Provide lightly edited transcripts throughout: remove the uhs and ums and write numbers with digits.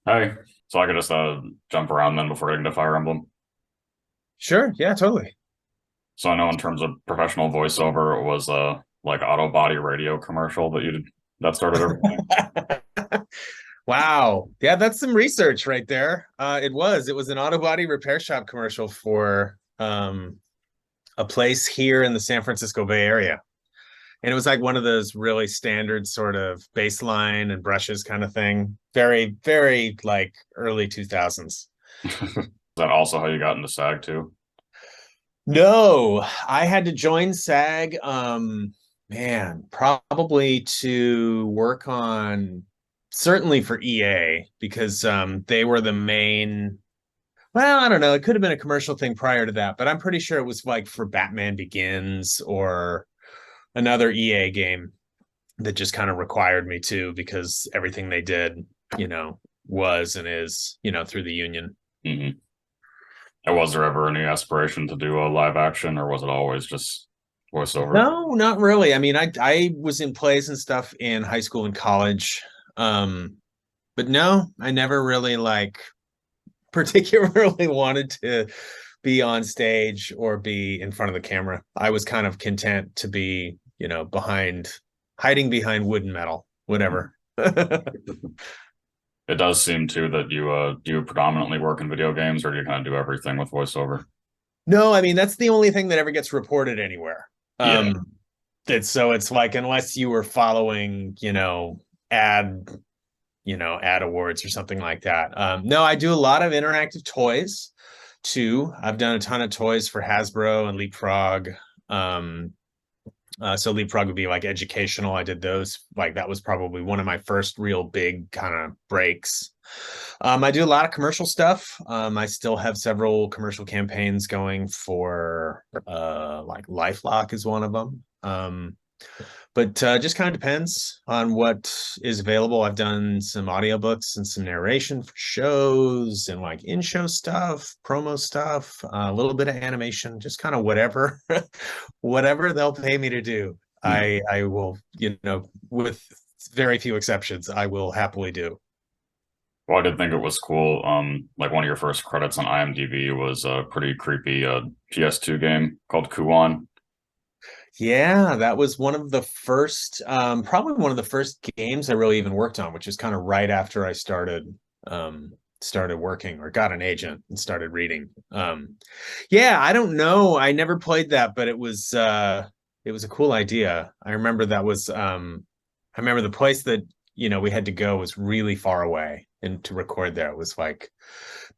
Hey, so I could just jump around then before getting to Fire Emblem. Sure. Yeah, totally. So I know in terms of professional voiceover, it was like auto body radio commercial that you did that started everything. Wow. Yeah, that's some research right there. It was an auto body repair shop commercial for a place here in the San Francisco Bay Area. And it was like one of those really standard sort of baseline and brushes kind of thing. Very, very like early 2000s. Is that also how you got into SAG too? No, I had to join SAG, man, probably to work on certainly for EA because they were the main. Well, I don't know. It could have been a commercial thing prior to that, but I'm pretty sure it was like for Batman Begins or another EA game that just kind of required me to because everything they did, you know, was and is, through the union. Hmm. And was there ever any aspiration to do a live action, or was it always just voiceover? No, not really. I mean, I was in plays and stuff in high school and college. Um, but no, I never really like particularly wanted to be on stage or be in front of the camera. I was kind of content to be, hiding behind wood and metal, whatever. It does seem too that you predominantly work in video games, or do you kind of do everything with voiceover? No, I mean that's the only thing that ever gets reported anywhere. Yeah. It's like unless you were following, ad ad awards or something like that. No, I do a lot of interactive toys too. I've done a ton of toys for Hasbro and Leapfrog. Um, so Leapfrog would be like educational. I did those. Like that was probably one of my first real big kind of breaks. I do a lot of commercial stuff. I still have several commercial campaigns going for like LifeLock is one of them. But just kind of depends on what is available. I've done some audiobooks and some narration for shows and like in-show stuff, promo stuff, a little bit of animation, just kind of whatever, whatever they'll pay me to do. Hmm. I will, with very few exceptions, I will happily do. Well, I did think it was cool. Like one of your first credits on IMDb was a pretty creepy PS2 game called Kuon. Yeah, that was one of the first, probably one of the first games I really even worked on, which is kind of right after I started working or got an agent and started reading. Yeah, I don't know. I never played that, but it was a cool idea. I remember the place that, we had to go was really far away and to record there it was like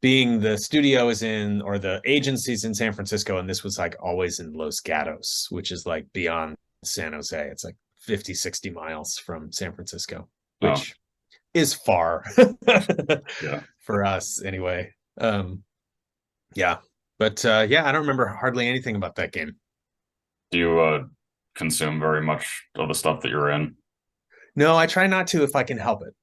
being the studio is in or the agency's in San Francisco, and this was like always in Los Gatos, which is like beyond San Jose. It's like 50, 60 miles from San Francisco, Oh, which is far yeah. for us anyway. Yeah. But yeah, I don't remember hardly anything about that game. Do you consume very much of the stuff that you're in? No, I try not to if I can help it.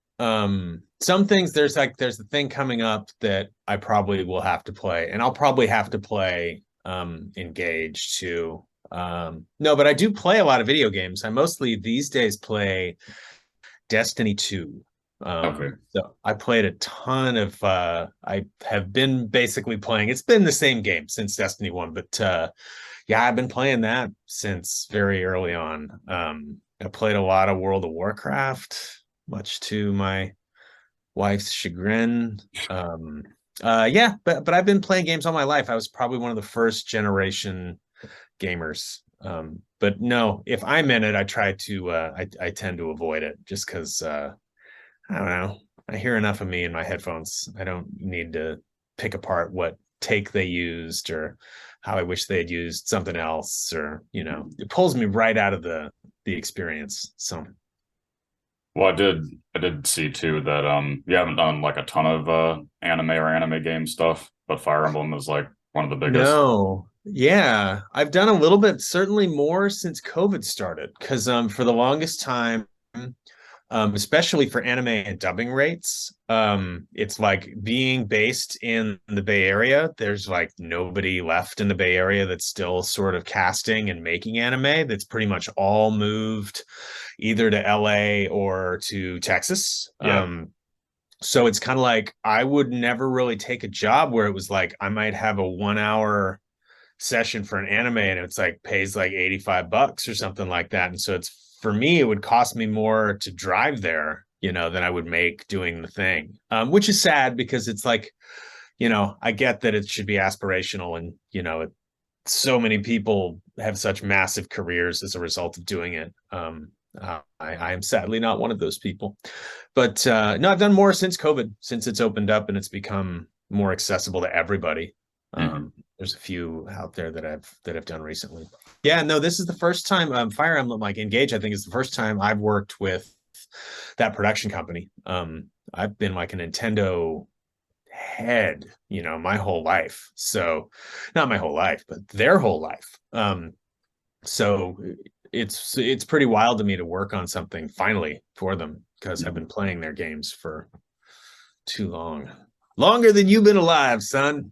Some things there's the thing coming up that I probably will have to play, and I'll probably have to play Engage too. No, but I do play a lot of video games. I mostly these days play Destiny 2. Okay. So I played a ton of I have been basically playing it's been the same game since Destiny 1, but yeah, I've been playing that since very early on. I played a lot of World of Warcraft, much to my wife's chagrin. Yeah, but I've been playing games all my life. I was probably one of the first generation gamers. But no, if I'm in it, I try to I tend to avoid it just because I don't know. I hear enough of me in my headphones. I don't need to pick apart what take they used or how I wish they had used something else or, it pulls me right out of the experience. So Well, I did see too that you haven't done like a ton of anime or anime game stuff, but Fire Emblem is like one of the biggest. no. Yeah, I've done a little bit, certainly more since COVID started, because for the longest time, especially for anime and dubbing rates. It's like being based in the Bay Area, there's like nobody left in the Bay Area that's still sort of casting and making anime. That's pretty much all moved either to LA or to Texas. Yeah. So it's kind of like I would never really take a job where it was like I might have a 1 hour session for an anime and it's like pays like $85 or something like that. And so it's for me, it would cost me more to drive there, than I would make doing the thing. Which is sad because it's like, I get that it should be aspirational and, so many people have such massive careers as a result of doing it. I am sadly not one of those people, but no, I've done more since COVID, since it's opened up and it's become more accessible to everybody. There's a few out there that I've done recently. Yeah, no, this is the first time Fire Emblem like Engage, I think is the first time I've worked with that production company. I've been like a Nintendo head, my whole life. So not my whole life, but their whole life. So it's pretty wild to me to work on something finally for them because I've been playing their games for too long. Longer than you've been alive, son.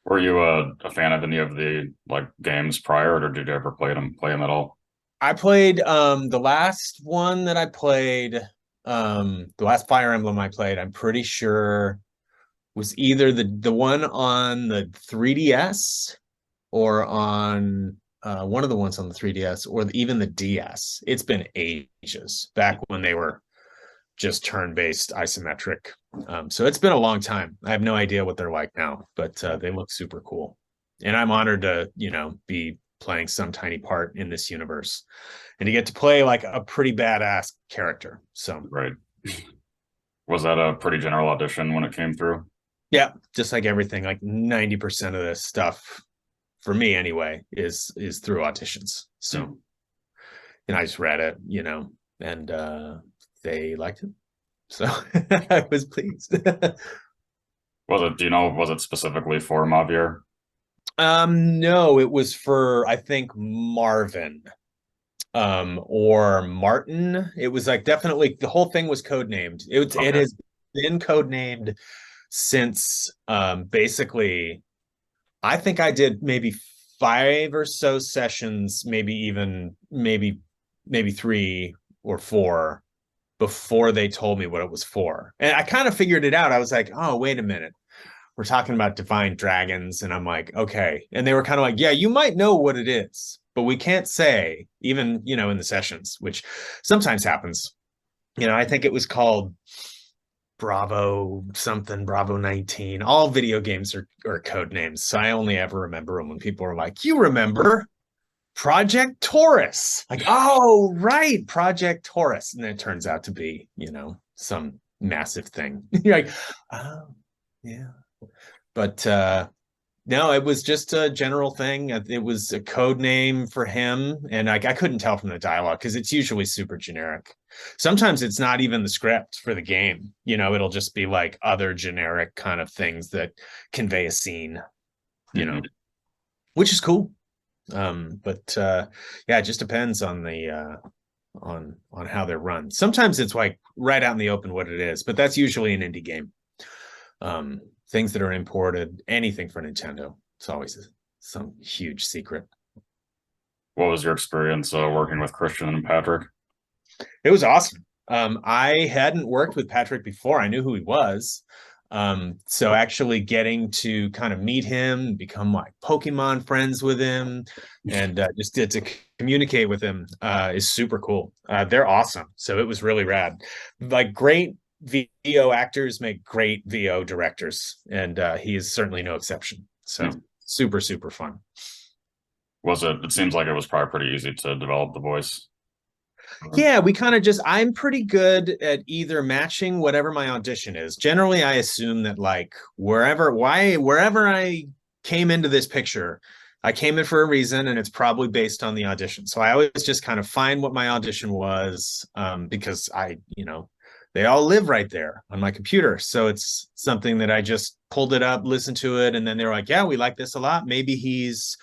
Were you a fan of any of the like games prior, or did you ever play them at all? I played the last one that I played, the last Fire Emblem I played, I'm pretty sure was either the one on the 3DS or on one of the ones on the 3DS or even the DS. It's been ages back when they were just turn-based isometric. So it's been a long time. I have no idea what they're like now, but they look super cool. And I'm honored to, be playing some tiny part in this universe and to get to play like a pretty badass character. So Right. Was that a pretty general audition when it came through? yeah, just like everything, like 90% of this stuff for me anyway is through auditions. So and I just read it, and they liked it. So I was pleased. Was it specifically for Mauvier? No, it was for I think Marvin or Martin. It was like definitely the whole thing was codenamed. It Okay. has been codenamed since basically I think I did maybe 5 or so sessions, maybe 3 or 4 before they told me what it was for. And I kind of figured it out. I was like, oh, wait a minute. We're talking about divine dragons. And I'm like, okay. And they were kind of like, yeah, you might know what it is, but we can't say, even, in the sessions, which sometimes happens. I think it was called Bravo something, Bravo 19. All video games are code names. So I only ever remember them when people are like, you remember Project Taurus. Like, oh, right, Project Taurus. And then it turns out to be, some massive thing. You're like, oh, yeah. But no, it was just a general thing. It was a code name for him. And I couldn't tell from the dialogue because it's usually super generic. Sometimes it's not even the script for the game. It'll just be like other generic kind of things that convey a scene, which is cool. But yeah, it just depends on the on how they're run. Sometimes it's like right out in the open what it is, but that's usually an indie game. Things that are imported, anything for Nintendo, it's always some huge secret. What was your experience working with Christian and Patrick? It was awesome. I hadn't worked with Patrick before. I knew who he was. So actually getting to kind of meet him, become like Pokemon friends with him, and just get to communicate with him is super cool. They're awesome. So it was really rad. Like great VO actors make great VO directors, and he is certainly no exception. So super, super fun. It seems like it was probably pretty easy to develop the voice. Yeah, we kind of I'm pretty good at either matching whatever my audition is. Generally, I assume that like wherever I came into this picture, I came in for a reason and it's probably based on the audition. So I always just kind of find what my audition was because they all live right there on my computer. So it's something that I just pulled it up, listened to it, and then they're like, yeah, we like this a lot. Maybe he's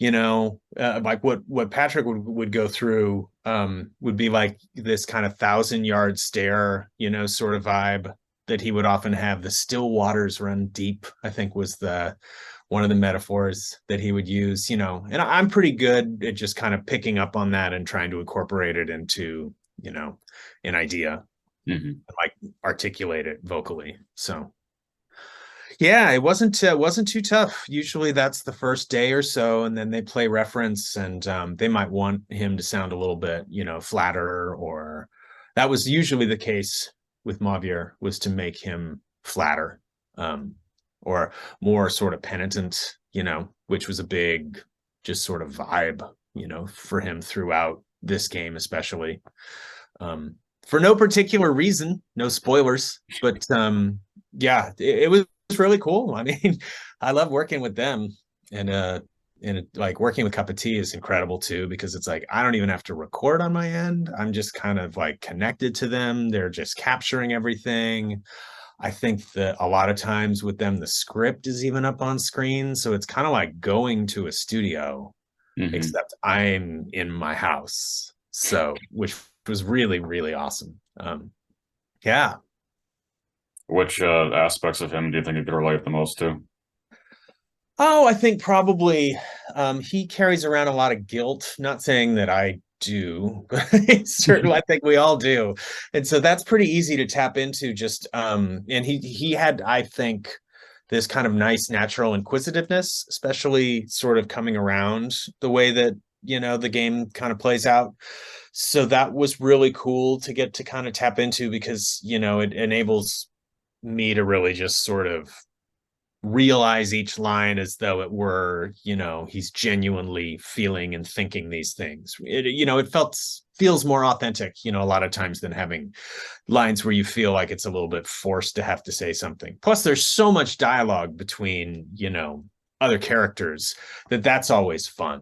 like what Patrick would go through would be like this kind of 1,000-yard stare, sort of vibe that he would often have. The still waters run deep, I think was one of the metaphors that he would use, and I'm pretty good at just kind of picking up on that and trying to incorporate it into, an idea. Hmm. like articulate it vocally. So yeah, it wasn't too tough. Usually that's the first day or so, and then they play reference, and they might want him to sound a little bit, flatter, or that was usually the case with Mauvier, was to make him flatter, um, or more sort of penitent, which was a big just sort of vibe, for him throughout this game, especially. For no particular reason, no spoilers, but yeah, it was really cool. I mean, I love working with them, and like working with Cup of Tea is incredible too, because it's like I don't even have to record on my end. I'm just kind of like connected to them. They're just capturing everything. I think that a lot of times with them, the script is even up on screen, so it's kind of like going to a studio, Hmm. except I'm in my house. So, which was really, really awesome. Yeah. Which aspects of him do you think you could relate the most to? Oh, I think probably he carries around a lot of guilt. Not saying that I do, but certainly I think we all do. And so that's pretty easy to tap into just and he had, I think, this kind of nice natural inquisitiveness, especially sort of coming around the way that, the game kind of plays out. So that was really cool to get to kind of tap into, because, it enables me to really just sort of realize each line as though it were, he's genuinely feeling and thinking these things. It feels more authentic, a lot of times, than having lines where you feel like it's a little bit forced to have to say something. Plus, there's so much dialogue between, other characters, that's always fun.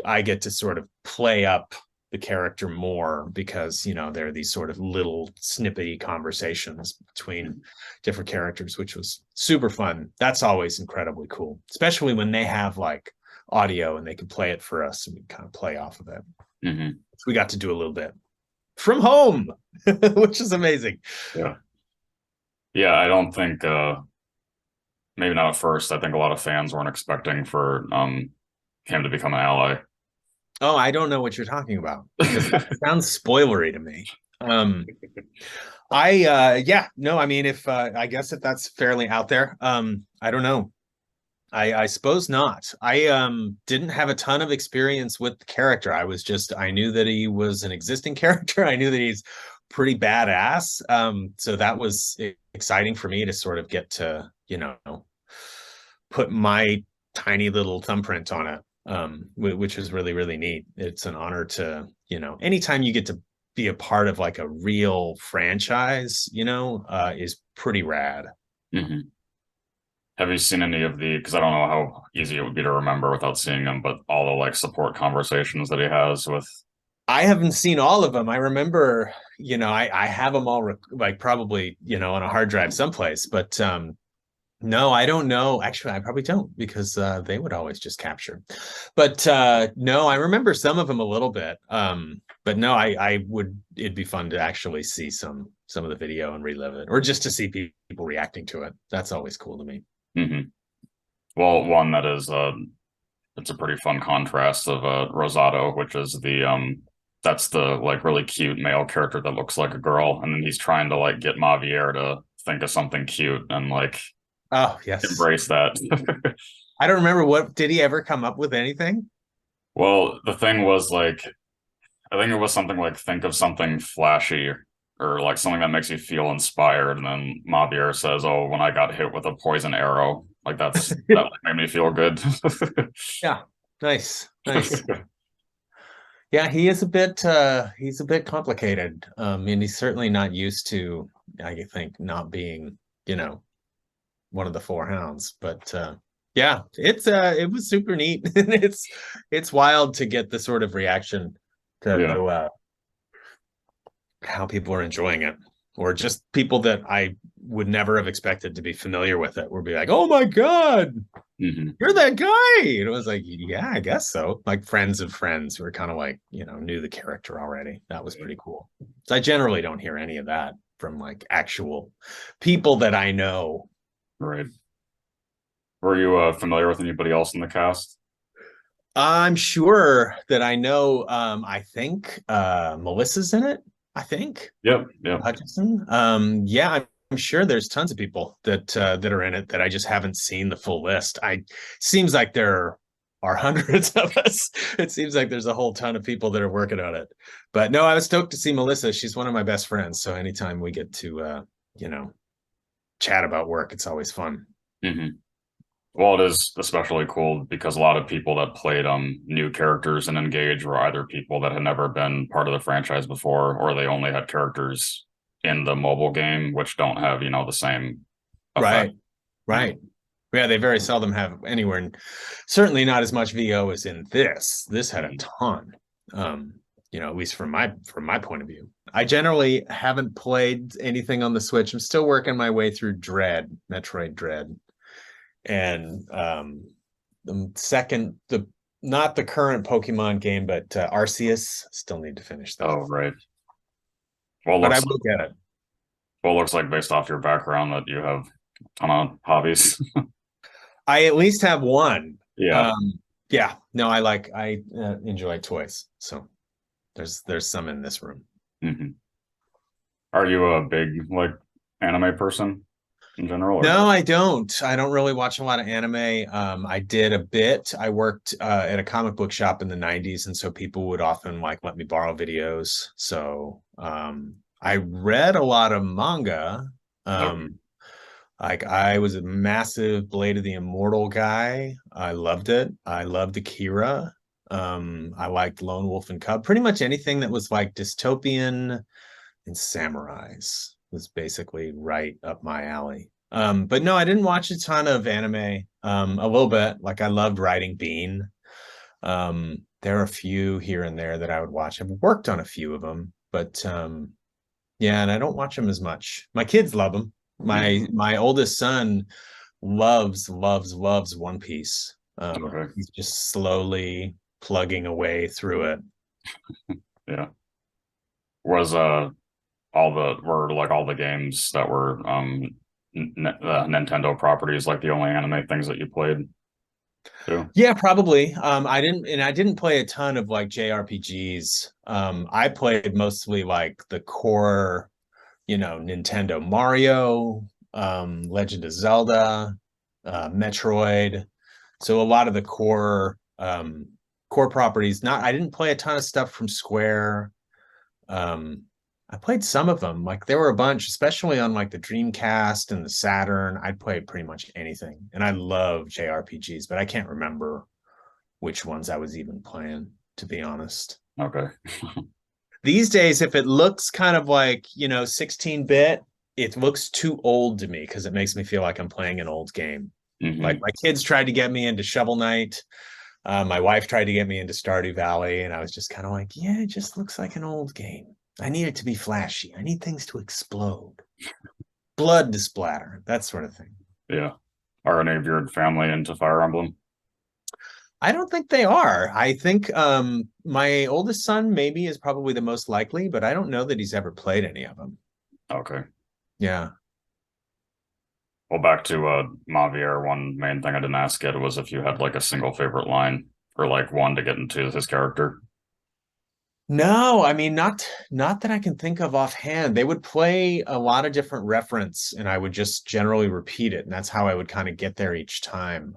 I get to sort of play up the character more, because there are these sort of little snippety conversations between different characters, which was super fun. That's always incredibly cool, especially when they have like audio and they can play it for us and we kind of play off of it. Hmm. So we got to do a little bit from home, which is amazing. Yeah. Yeah, I don't think maybe not at first. I think a lot of fans weren't expecting for him to become an ally. Oh, I don't know what you're talking about, because that sounds spoilery to me. Um, yeah, no, I mean, if I guess if that's fairly out there, I don't know. I suppose not. I didn't have a ton of experience with the character. I knew that he was an existing character. I knew that he's pretty badass. So that was exciting for me to sort of get to, put my tiny little thumbprint on it. Which is really, really neat. It's an honor to, anytime you get to be a part of like a real franchise, is pretty rad. Hmm. Have you seen any of the, because I don't know how easy it would be to remember without seeing them, but all the like support conversations that he has with. I haven't seen all of them. I remember, I have them all like probably, on a hard drive someplace, but no, I don't know. Actually, I probably don't, because they would always just capture. But no, I remember some of them a little bit. But no, I would. It'd be fun to actually see some of the video and relive it, or just to see people reacting to it. That's always cool to me. Hmm. Well, one that is it's a pretty fun contrast of Rosato, which is the that's the like really cute male character that looks like a girl, and then he's trying to like get Mauvier to think of something cute and like Oh yes, embrace that. I don't remember, what did he ever come up with anything? Well, the thing was like I think it was something like think of something flashy or like something that makes you feel inspired, and then Mauvier says, "Oh, when I got hit with a poison arrow." Like that like, made me feel good. Yeah, nice, nice. Yeah, he's a bit complicated. And he's certainly not used to, I think, not being, one of the four hounds. But yeah, it was super neat. And it's wild to get the sort of reaction to Yeah. how people are enjoying it. Or just people that I would never have expected to be familiar with it would be like, "Oh my God, Hmm. you're that guy." And it was like, yeah, I guess so. Like friends of friends who are kind of like, knew the character already. That was pretty cool. So I generally don't hear any of that from like actual people that I know. Right. Were you familiar with anybody else in the cast? I'm sure that I know, I think Melissa's in it. I think. Yep, yep. Hutchinson. Yeah, I'm sure there's tons of people that are in it that I just haven't seen the full list. I seems like there are hundreds of us. It seems like there's a whole ton of people that are working on it. But no, I was stoked to see Melissa. She's one of my best friends. So anytime we get to you know, chat about work, it's always fun. Hmm. Well, it is especially cool because a lot of people that played new characters in Engage were either people that had never been part of the franchise before, or they only had characters in the mobile game, which don't have, the same effect. Right. Yeah. Right. Yeah, they very seldom have anywhere, and certainly not as much VO as in this. This had a Mhm. ton. Um, at least from my point of view. I generally haven't played anything on the Switch. I'm still working my way through Metroid Dread. And the second the not the current Pokemon game, but Arceus. Still need to finish that. Oh, right. Well, it But I looks will get it. well, it looks like based off your background that you have a ton of hobbies. I at least have one. Yeah. Um, yeah, no, I enjoy toys. So there's some in this room. Hmm. Are you a big like anime person in general, or? No, I don't. I don't really watch a lot of anime. I did a bit. I worked at a comic book shop in the 90s, and so people would often like let me borrow videos. So I read a lot of manga. Okay. Um, like I was a massive Blade of the Immortal guy. I loved it. I loved Akira. I liked Lone Wolf and Cub. Pretty much anything that was like dystopian and samurais was basically right up my alley. But no, I didn't watch a ton of anime. A little bit. Like I loved Riding Bean. There are a few here and there that I would watch. I've worked on a few of them, but yeah, and I don't watch them as much. My kids love them. Hmm. My oldest son loves One Piece. Okay. He's just slowly plugging away through it. Yeah. Was all the games that were Nintendo properties like the only anime things that you played too? Yeah, probably. I didn't play a ton of like JRPGs. I played mostly like the core, Nintendo Mario, Legend of Zelda, Metroid. So a lot of the core properties. Not I didn't play a ton of stuff from Square. Um, I played some of them. Like there were a bunch, especially on like the Dreamcast and the Saturn. I'd play pretty much anything. And I love JRPGs, but I can't remember which ones I was even playing, to be honest. Okay. These days, if it looks kind of like, 16-bit, it looks too old to me because it makes me feel like I'm playing an old game. Like Hmm. my kids tried to get me into Shovel Knight. My wife tried to get me into Stardew Valley, and I was just kind of like, yeah, it just looks like an old game. I need it to be flashy. I need things to explode, blood to splatter, that sort of thing. Yeah. Are any of your family into Fire Emblem? I don't think they are. I think my oldest son maybe is probably the most likely, but I don't know that he's ever played any of them. Okay. Yeah. Well, back to Mauvier, one main thing I didn't ask yet was if you had like a single favorite line or like one to get into his character. No, I mean not that I can think of offhand. They would play a lot of different reference and I would just generally repeat it, and that's how I would kind of get there each time.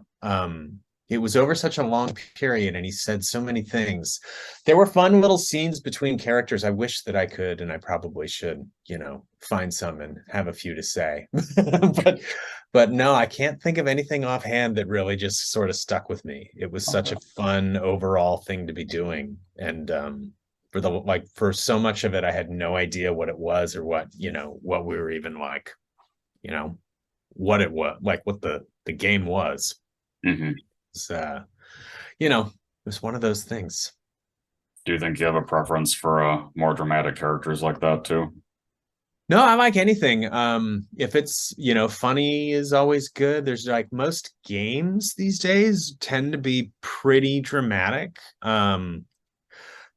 It was over such a long period and he said so many things. There were fun little scenes between characters. I wish that I could, and I probably should, find some and have a few to say. But but no, I can't think of anything offhand that really just sort of stuck with me. It was such Okay. a fun overall thing to be doing. And for so much of it, I had no idea what it was or what we were even like, you know, what it was, like what the game was. Hmm. It's it was one of those things. Do you think you have a preference for more dramatic characters like that too? No, I like anything. If it's, funny is always good. There's like most games these days tend to be pretty dramatic.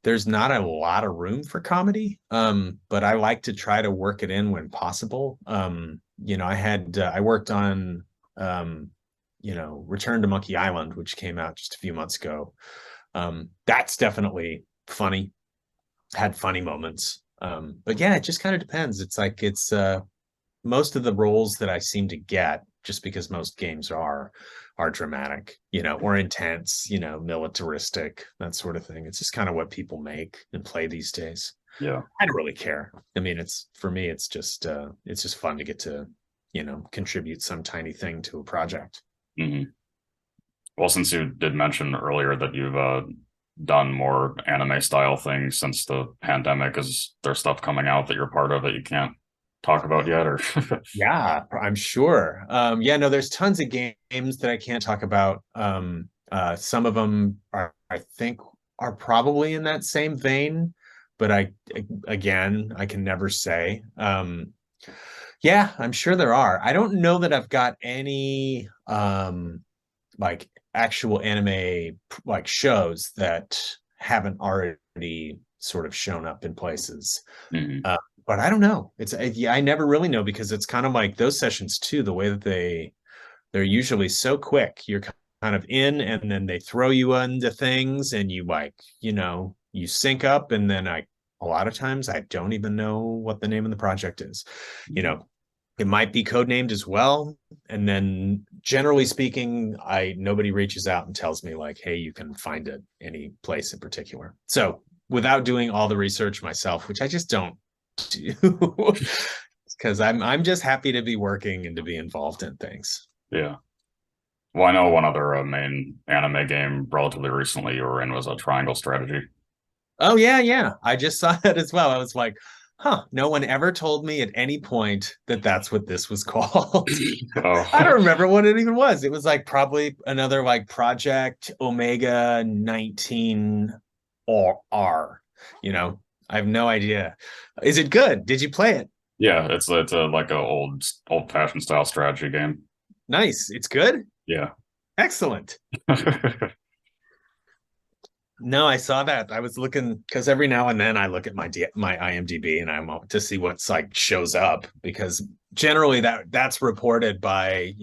There's not a lot of room for comedy, but I like to try to work it in when possible. I worked on Return to Monkey Island, which came out just a few months ago. That's definitely funny, had funny moments. But yeah, it just kind of depends. It's like it's most of the roles that I seem to get, just because most games are dramatic, or intense, militaristic, that sort of thing. It's just kind of what people make and play these days. Yeah. I don't really care. I mean, it's for me, it's just fun to get to, contribute some tiny thing to a project. Hmm. Well, since you did mention earlier that you've done more anime style things since the pandemic, is there stuff coming out that you're part of that you can't talk about yet, or? Yeah, I'm sure. Yeah, no, there's tons of games that I can't talk about. Some of them are, I think, are probably in that same vein, but again, I can never say. Yeah, I'm sure there are. I don't know that I've got any like actual anime like shows that haven't already sort of shown up in places. Mhm. Uh, but I don't know. Yeah, I never really know because it's kind of like those sessions too, the way that they're usually so quick. You're kind of in and then they throw you into things and you like, you sync up and then a lot of times I don't even know what the name of the project is. You Mhm. know, it might be codenamed as well. And then generally speaking, I nobody reaches out and tells me like, hey, you can find it any place in particular. So without doing all the research myself, which I just don't do, because I'm just happy to be working and to be involved in things. Yeah. Well, I know one other main anime game relatively recently you were in was a Triangle Strategy. Oh yeah, yeah. I just saw that as well. I was like, huh, no one ever told me at any point that that's what this was called. I Oh, don't remember what it even was. It was like probably another like Project Omega 19 or R, you know. I have no idea. Is it good? Did you play it? yeah. It's a like a old fashioned style strategy game. Nice. It's good. Yeah. Excellent. No, I saw that. I was looking because every now and then I look at my IMDb and I'm to see what's like shows up because generally that's reported by,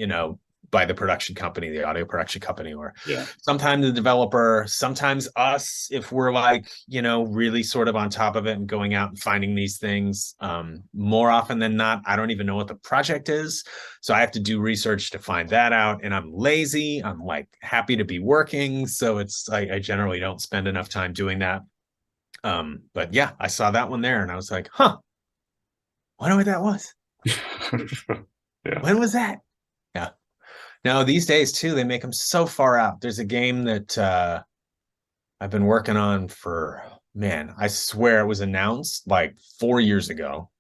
by the production company, the audio production company, or Yeah. sometimes the developer, sometimes us if we're like, really sort of on top of it and going out and finding these things. More often than not, I don't even know what the project is. So I have to do research to find that out. And I'm lazy. I'm like happy to be working. So I generally don't spend enough time doing that. But yeah, I saw that one there and I was like, huh, wonder what that was. Yeah. When was that? Yeah. Now these days too, they make them so far out. There's a game that I've been working on for, man, I swear it was announced like 4 years ago.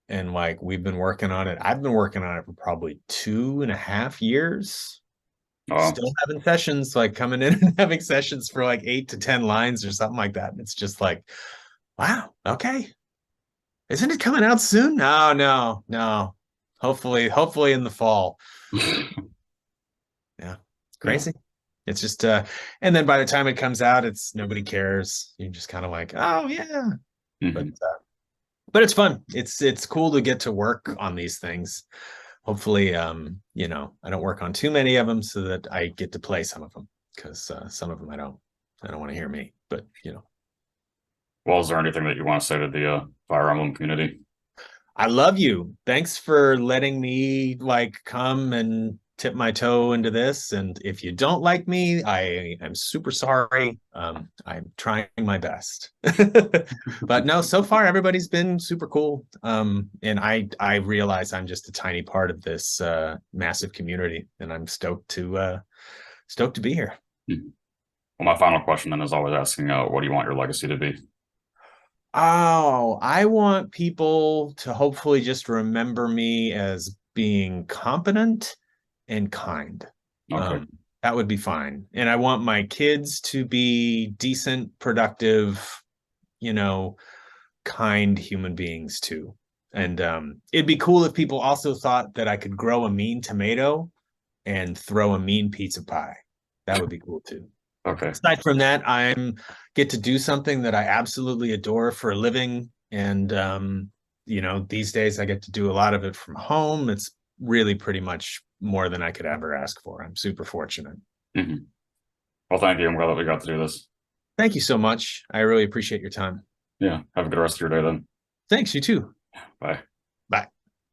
And like we've been working on it. I've been working on it for probably 2.5 years. Oh, Still having sessions, like coming in and having sessions for like 8 to 10 lines or something like that. And it's just like, wow, okay. Isn't it coming out soon? No, no, no. Hopefully in the fall. Yeah. yeah. Crazy. It's just and then by the time it comes out, it's nobody cares. You're just kind of like, oh yeah. But Hmm. but it's fun. It's cool to get to work on these things. Hopefully, I don't work on too many of them so that I get to play some of them because some of them I don't want to hear me. But Well, is there anything that you want to say to the Fire Emblem community? I love you. Thanks for letting me like come and tip my toe into this. And if you don't like me, I am super sorry. I'm trying my best. But no, so far everybody's been super cool. And I realize I'm just a tiny part of this massive community, and I'm stoked to be here. Mhm. Well, my final question then is always asking, what do you want your legacy to be? Oh, I want people to hopefully just remember me as being competent and kind. Okay. That would be fine. And I want my kids to be decent, productive, you know, kind human beings too. And it'd be cool if people also thought that I could grow a mean tomato and throw a mean pizza pie. That would be cool too. Okay. Aside from that, I'm get to do something that I absolutely adore for a living. And these days I get to do a lot of it from home. It's really pretty much more than I could ever ask for. I'm super fortunate. Hmm. Well, thank you. I'm glad that we got to do this. Thank you so much. I really appreciate your time. Yeah. Have a good rest of your day then. Thanks, you too. Bye.